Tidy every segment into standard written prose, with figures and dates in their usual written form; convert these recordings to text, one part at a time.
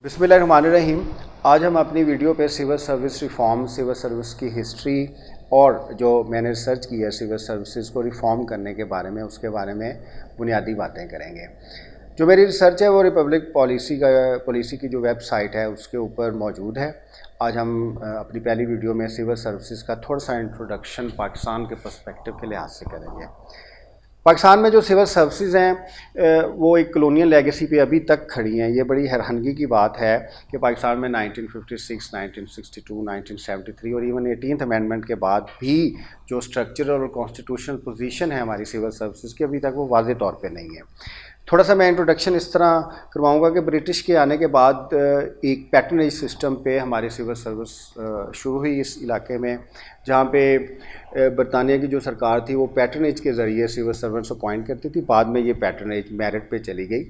बिस्मिल्लाहिर्रहमानिर्रहीम। आज हम अपनी वीडियो पे civil service reform, civil service की हिस्ट्री और जो मैंने रिसर्च की है सिविल सर्विसेज को रिफ़ॉर्म करने के बारे में, उसके बारे में बुनियादी बातें करेंगे। जो मेरी रिसर्च है वो रिपब्लिक पॉलिसी की जो वेबसाइट है उसके ऊपर मौजूद है। आज हम अपनी पहली वीडियो में सिविल सर्विसेज का थोड़ा सा इंट्रोडक्शन पाकिस्तान के पर्सपेक्टिव के लिहाज से करेंगे। पाकिस्तान में जो सिविल सर्विसेज हैं वो एक कॉलोनियल लेगेसी पे अभी तक खड़ी हैं। ये बड़ी हैरानगी की बात है कि पाकिस्तान में 1956, 1962, 1973 और इवन 18th अमेंडमेंट के बाद भी जो स्ट्रक्चरल और कॉन्स्टिट्यूशनल पोजीशन है हमारी सिविल सर्विसेज की, अभी तक वो वाज़ेह तौर पे नहीं है। थोड़ा सा मैं इंट्रोडक्शन इस तरह करवाऊंगा कि ब्रिटिश के आने के बाद एक पैटर्नेज सिस्टम पे हमारी सिविल सर्विस शुरू हुई इस इलाके में, जहाँ पे बरतानिया की जो सरकार थी वो पैटर्नेज के ज़रिए सिविल सर्वेंट्स अपॉइंट करती थी। बाद में ये पैटर्नेज मेरिट पे चली गई,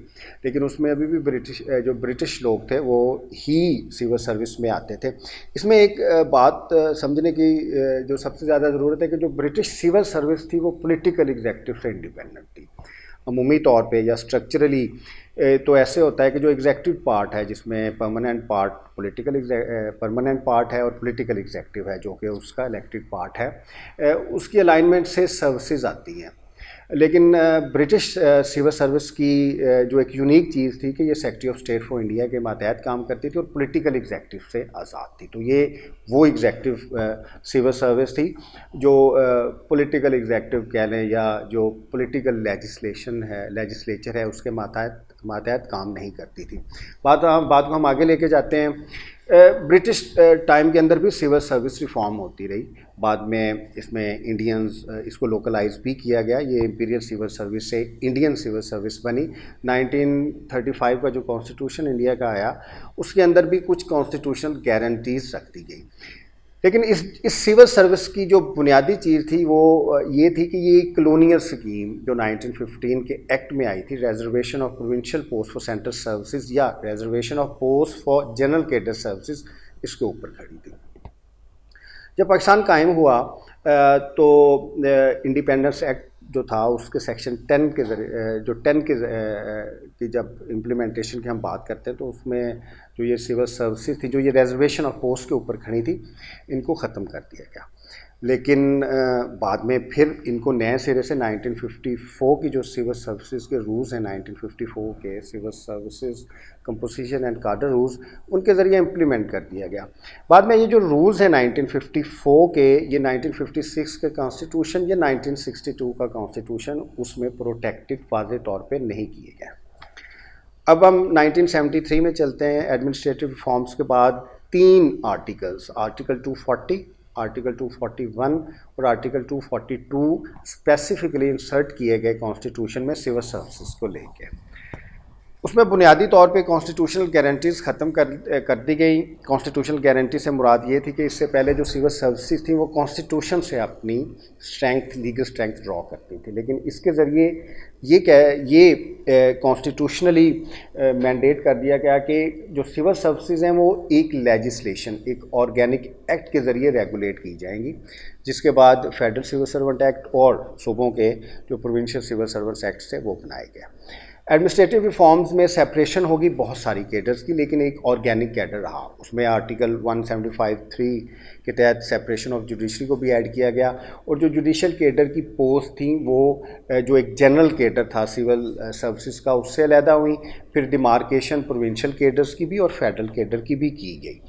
लेकिन उसमें अभी भी ब्रिटिश लोग थे वो ही सिविल सर्विस में आते थे। इसमें एक बात समझने की जो सबसे ज़्यादा ज़रूरत है कि जो ब्रिटिश सिविल सर्विस थी वो पॉलिटिकल एग्जीक्यूटिव से इंडिपेंडेंट थी। अमूमी तौर पे या स्ट्रक्चरली तो ऐसे होता है कि जो एग्जीक्यूटिव पार्ट है जिसमें परमानेंट पार्ट है और पॉलिटिकल एग्जीक्यूटिव है जो कि उसका इलेक्टेड पार्ट है, उसकी अलाइनमेंट से सर्विसेज आती हैं। लेकिन ब्रिटिश सिविल सर्विस की जो एक यूनिक चीज़ थी कि ये secretary of state for India के मातहत काम करती थी और पॉलिटिकल एग्जीक्यूटिव से आज़ाद थी। तो ये वो एग्जीक्यूटिव सिविल सर्विस थी जो पॉलिटिकल एग्जीक्यूटिव कह लें या जो पॉलिटिकल लेजिस्लेचर है उसके मातहत काम नहीं करती थी। बात को हम आगे लेके जाते हैं। ब्रिटिश टाइम के अंदर भी सिविल सर्विस रिफॉर्म होती रही। बाद में इसमें इसको लोकलाइज भी किया गया। ये इंपीरियल सिविल सर्विस से इंडियन सिविल सर्विस बनी। 1935 का जो कॉन्स्टिट्यूशन इंडिया का आया उसके अंदर भी कुछ कॉन्स्टिट्यूशनल गारंटीज रख दी गई। लेकिन इस सिविल सर्विस की जो बुनियादी चीज़ थी वो ये थी कि ये कॉलोनियल स्कीम जो 1915 के एक्ट में आई थी, reservation of provincial post for central services या reservation of post for general cadre services, इसके ऊपर खड़ी थी। जब पाकिस्तान कायम हुआ तो इंडिपेंडेंस एक्ट जो था उसके सेक्शन 10 के ज़रिए की जब इम्प्लीमेंटेशन की हम बात करते हैं तो उसमें जो ये सिविल सर्विसेज थी जो ये रिजर्वेशन ऑफ पोस्ट के ऊपर खड़ी थी, इनको ख़त्म कर दिया गया। लेकिन बाद में फिर इनको नए सिरे से 1954 की जो सिविल सर्विसेज के रूल्स हैं, 1954 के सिविल सर्विसेज कंपोजिशन एंड कार्डर रूल्स, उनके ज़रिए इम्प्लीमेंट कर दिया गया। बाद में ये जो रूल्स हैं 1954 के, ये 1956 के कॉन्स्टिट्यूशन या 1962 का कॉन्स्टिट्यूशन उसमें प्रोटेक्टेड वाज़ेह तौर पे नहीं किए गए। अब हम 1973 में चलते हैं। एडमिनिस्ट्रेटिव रिफॉर्म्स के बाद 3 आर्टिकल्स, आर्टिकल 240, आर्टिकल 241 और आर्टिकल 242 स्पेसिफिकली इंसर्ट किए गए कॉन्स्टिट्यूशन में सिविल सर्विसेज को लेके। उसमें बुनियादी तौर पे कॉन्स्टिट्यूशनल गारंटीज़ ख़त्म कर दी गई। कॉन्स्टिट्यूशनल गारंटी से मुराद ये थी कि इससे पहले जो सिविल सर्विसेज थी वो कॉन्स्टिट्यूशन से अपनी लीगल स्ट्रेंथ ड्रॉ करती थी, लेकिन इसके ज़रिए ये कॉन्स्टिट्यूशनली मैंडेट कर दिया गया कि जो सिविल सर्विसेज हैं वो एक लेजिस्लेशन, एक ऑर्गेनिक एक्ट के ज़रिए रेगुलेट की जाएंगी, जिसके बाद फेडरल सिविल सर्वेंट एक्ट और सूबों के जो प्रोविंशियल सिविल सर्वेंट्स एक्ट थे वो बनाए गए। एडमिनिस्ट्रेटिव रिफॉर्म्स में सेपरेशन होगी बहुत सारी कैडर्स की, लेकिन एक ऑर्गेनिक कैडर रहा। उसमें आर्टिकल 175(3) के तहत सेपरेशन ऑफ जुडिशरी को भी ऐड किया गया और जो जुडिशल कैडर की पोस्ट थी वो जो एक जनरल कैडर था सिविल सर्विसेज का उससे अलहदा हुई। फिर डिमार्केशन प्रोविंशियल कैडर्स की भी और फेडरल कैडर की भी की गई।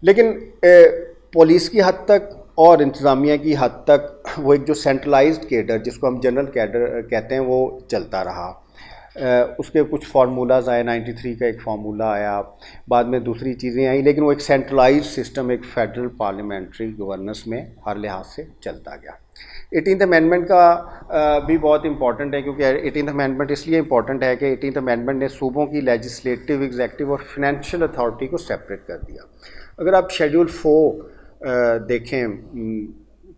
लेकिन पुलिस की हद तक और इंतज़ामिया की हद तक वो एक जो सेंट्रलाइज्ड कैडर जिसको हम जनरल कैडर कहते हैं वो चलता रहा। उसके कुछ फार्मूलाज आए, 93 का एक फार्मूला आया, बाद में दूसरी चीज़ें आई, लेकिन वो एक सेंट्रलाइज्ड सिस्टम, एक फेडरल पार्लियामेंट्री गवर्नेंस में हर लिहाज से चलता गया। 18th अमेंडमेंट का भी बहुत इंपॉर्टेंट है, क्योंकि 18th अमेंडमेंट इसलिए इंपॉर्टेंट है कि 18th अमेंडमेंट ने सूबों की लेजिस्लेटिव, एग्जीक्यूटिव और फाइनेंशियल अथॉरिटी को सेपरेट कर दिया। अगर आप शेड्यूल 4 देखें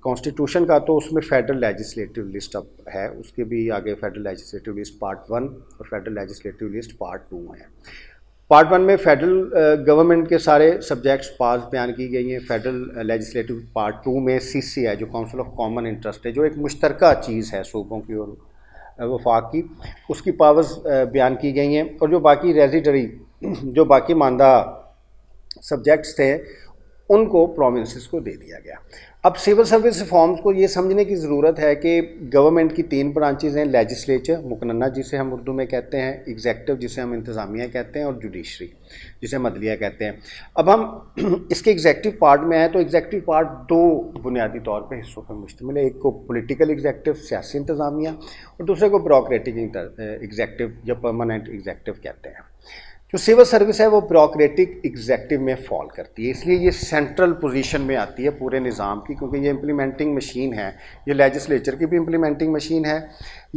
कॉन्स्टिट्यूशन का तो उसमें फेडरल लेजिस्लेटिव लिस्ट अब है, उसके भी आगे फेडरल लेजिस्लेटिव लिस्ट पार्ट 1 और फेडरल लेजिस्लेटिव लिस्ट पार्ट 2 है। पार्ट 1 में फेडरल गवर्नमेंट के सारे सब्जेक्ट्स पास बयान की गई हैं। फेडरल लेजिस्लेटिव पार्ट 2 में CCI जो काउंसिल ऑफ कॉमन इंटरेस्ट है, जो एक मुश्तरका चीज़ है सूबों की और वफाक की, उसकी पावर्स बयान की गई हैं। और जो बाकी रेजिडरी जो बाकी मानदा सब्जेक्ट्स थे उनको प्रोविंसेस को दे दिया गया। अब सिविल सर्विस रिफॉर्म्स को ये समझने की ज़रूरत है कि गवर्नमेंट की 3 ब्रांचेज हैं, लेजिस्लेचर मुकन्ना जिसे हम उर्दू में कहते हैं, एग्जेक्टिव जिसे हम इंतज़ामिया कहते हैं, और जुडिशरी जिसे मदलिया कहते हैं। अब हम इसके एग्जेक्टिव पार्ट में आए तो एग्जेक्टिव पार्ट 2 बुनियादी तौर पे हिस्सों पर मुश्तमिल है। एक को पॉलिटिकल एग्जेक्टिव सियासी इंतज़ामिया, और दूसरे को ब्यूरोक्रेटिक एग्जेक्टिव या परमानेंट एग्जेक्टिव कहते हैं। जो सिविल सर्विस है वो ब्यूरोक्रेटिक एग्जेक्टिव में फॉल करती है, इसलिए ये सेंट्रल पोजीशन में आती है पूरे निज़ाम की, क्योंकि ये इम्प्लीमेंटिंग मशीन है। ये लेजिस्लेचर की भी इम्प्लीमेंटिंग मशीन है,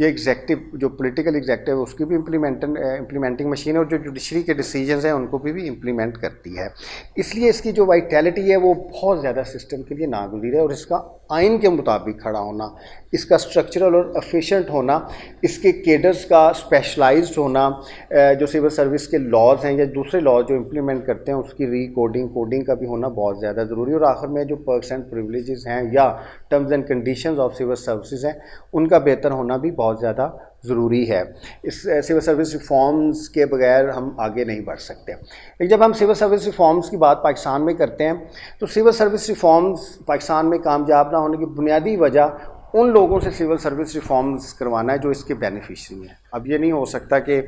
ये एग्जेक्टिव जो पॉलिटिकल एग्जेक्टिव है उसकी भी इम्प्लीमेंटिंग मशीन है, और जो जुडिशरी के डिसीजंस हैं उनको भी इम्प्लीमेंट करती है। इसलिए इसकी जो वाइटैलिटी है वो बहुत ज़्यादा सिस्टम के लिए नागुज़ीर है, और इसका आइन के मुताबिक खड़ा होना, इसका स्ट्रक्चरल और एफिशिएंट होना, इसके केडर्स का स्पेशलाइज्ड होना, जो सिविल सर्विस के लॉज हैं या दूसरे लॉज जो इम्प्लीमेंट करते हैं उसकी कोडिंग का भी होना बहुत ज़्यादा ज़रूरी है। और आखिर में जो पर्क्स एंड प्रिविलेजेस हैं या terms and conditions of civil services हैं उनका बेहतर होना भी बहुत ज़्यादा ज़रूरी है। इस सिविल सर्विस रिफॉर्म्स के बगैर हम आगे नहीं बढ़ सकते। लेकिन जब हम सिविल सर्विस रिफॉर्म्स की बात पाकिस्तान में करते हैं तो सिविल सर्विस रिफॉर्म्स पाकिस्तान में कामयाब ना होने की बुनियादी वजह उन लोगों से सिविल सर्विस रिफॉर्म्स करवाना है जो इसके बेनिफिशरी हैं। अब ये नहीं हो सकता कि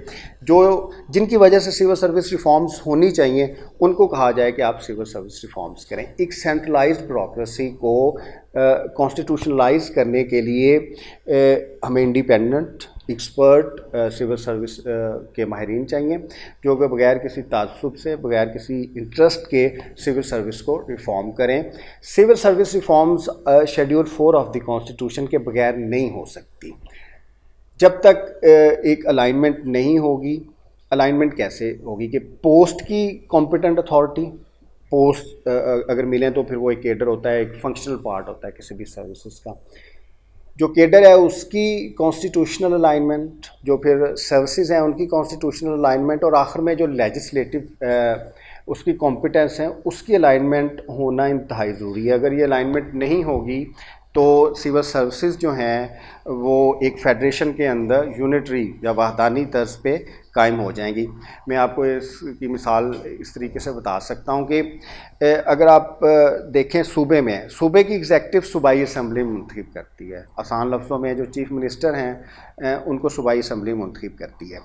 जिनकी वजह से सिविल सर्विस रिफॉर्म्स होनी चाहिए उनको कहा जाए कि आप सिविल सर्विस रिफॉर्म्स करें। एक सेंट्रलाइज्ड ब्यूरोक्रेसी को कॉन्स्टिट्यूशनलाइज करने के लिए हमें इंडिपेंडेंट एक्सपर्ट सिविल सर्विस के माहिरीन चाहिए, जो कि बगैर किसी तासुब से, बगैर किसी इंटरेस्ट के सिविल सर्विस को रिफॉर्म करें। Civil service reforms schedule 4 of the constitution के बगैर नहीं हो सकती। जब तक एक अलाइनमेंट नहीं होगी, अलाइनमेंट कैसे होगी कि पोस्ट की कॉम्पिटेंट अथॉरिटी, पोस्ट अगर मिलें तो फिर वो एक केडर होता है, एक फंक्शनल पार्ट होता है किसी भी सर्विसेज का। जो केडर है उसकी कॉन्स्टिट्यूशनल अलाइनमेंट, जो फिर सर्विसेज हैं उनकी कॉन्स्टिट्यूशनल अलाइनमेंट, और आखिर में जो लेजिस्लेटिव उसकी कॉम्पिटेंस है उसकी अलाइनमेंट होना इंतहाई ज़रूरी है। अगर ये अलाइनमेंट नहीं होगी तो सिविल सर्विसेज जो हैं वो एक फेडरेशन के अंदर यूनिटरी या वहदानी तर्ज पे कायम हो जाएंगी। मैं आपको इसकी मिसाल इस तरीके से बता सकता हूँ कि अगर आप देखें सूबे की एग्जेक्टिव सूबाई असम्बली मुंतखब करती है। आसान लफ्ज़ों में जो चीफ़ मिनिस्टर हैं उनको सूबाई असम्बली मुंतखब करती है।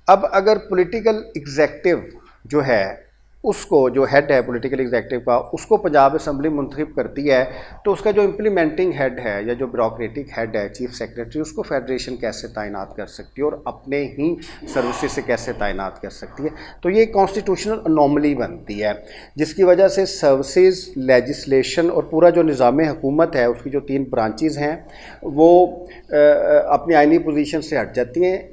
अब अगर पॉलिटिकल एग्जेक्टिव जो है उसको, जो हेड है पॉलिटिकल एग्जेक्टिव का, उसको पंजाब असम्बली मुंतखब करती है तो उसका जो इम्प्लीमेंटिंग हेड है या जो ब्यूरोक्रेटिक हेड है चीफ सेक्रेटरी, उसको फेडरेशन कैसे तैनात कर सकती है और अपने ही सर्विसेज से कैसे तैनात कर सकती है। तो ये कॉन्स्टिट्यूशनल अनोमली बनती है जिसकी वजह से सर्विसेज, लेजिस्लेशन और पूरा जो निज़ाम हुकूमत है उसकी जो 3 ब्रांचेज़ हैं वो अपनी आइनी पोजीशन से हट जाती हैं।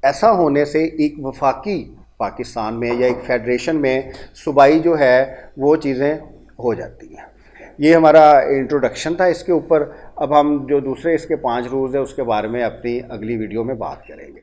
ऐसा होने से एक वफाकी पाकिस्तान में या एक फेडरेशन में सूबाई जो है वो चीज़ें हो जाती हैं। ये हमारा इंट्रोडक्शन था इसके ऊपर। अब हम जो दूसरे इसके 5 रूल्स हैं उसके बारे में अपनी अगली वीडियो में बात करेंगे।